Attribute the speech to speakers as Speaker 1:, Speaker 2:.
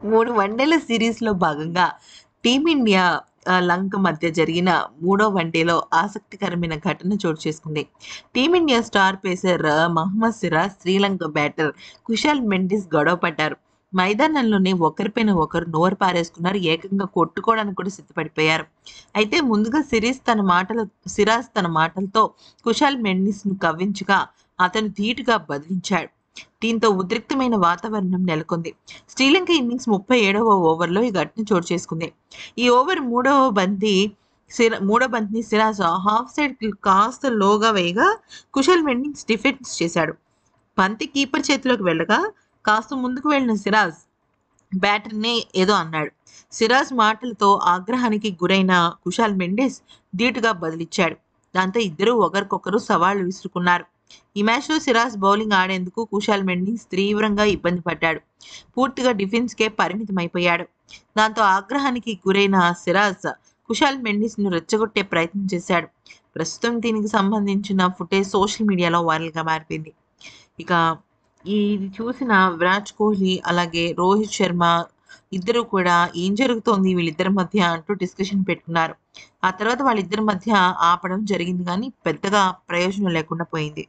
Speaker 1: 3 వన్డేల సిరీస్‌లో భాగంగా టీమిండియా లంక మధ్య జరిగిన మూడో వన్డేలో ఆసక్తికరమైన ఘటన చోటు చేసుకుంది. Team India star pacer Mohammed Siraj, Sri Lanka batter Kusal Mendis గొడవ పడ్డారు. మైదానంలోనే ఒకరిపైన ఒకరు నోరు పారేసుకున్నారు. ఏకంగా కొట్టుకోవడానికి కూడా సిద్ధపడిపోయారు. అయితే ముందుగా సిరాజ్ తన మాటలతో కుశాల్ మెండిస్‌ను కవ్వించగా అతను ధీటుగా బదిలించాడు. దీంతో ఉద్రిక్తమైన వాతావరణం నెలకొంది. శ్రీలంక ఇన్నింగ్స్ 37వ ఓవర్‌లో ఈ ఘటన చోటు చేసుకుంది. ఈ ఓవర్ మూడో బంతిని సిరాజ్ హాఫ్ సైడ్‌కి కాస్త లోగా వేయగా కుశల్ మెండిస్ డిఫెన్స్ చేశాడు. బంతి కీపర్ చేతిలోకి వెళ్ళగా కాస్త ముందుకు వెళ్ళిన సిరాజ్ బ్యాటర్‌ని ఏదో అన్నాడు. సిరాజ్ మాటలతో ఆగ్రహానికి గురైన కుశాల్ మెండిస్ ధీటుగా బదులిచ్చాడు. దాంతో ఇద్దరూ ఒకరికొకరు సవాళ్లు విసురుకున్నారు. ఈ మ్యాచ్‌లో సిరాజ్ బౌలింగ్ ఆడేందుకు కుశాల్ మెండిస్ తీవ్రంగా ఇబ్బంది పడ్డాడు. పూర్తిగా డిఫెన్స్‌కే పరిమితమైపోయాడు. దాంతో ఆగ్రహానికి గురైన సిరాజ్ కుశాల్ మెండిస్‌ను రెచ్చగొట్టే ప్రయత్నం చేశాడు. ప్రస్తుతం దీనికి సంబంధించిన ఫుటేజ్ సోషల్ మీడియాలో వైరల్‌గా మారిపోయింది. ఇక ఇది చూసిన విరాట్ కోహ్లీ అలాగే రోహిత్ శర్మ ఇద్దరు కూడా ఏం జరుగుతోంది వీళ్ళిద్దరి మధ్య అంటూ డిస్కషన్ పెట్టుకున్నారు. ఆ తర్వాత వాళ్ళిద్దరి మధ్య ఆపడం జరిగింది కానీ పెద్దగా ప్రయోజనం లేకుండా పోయింది.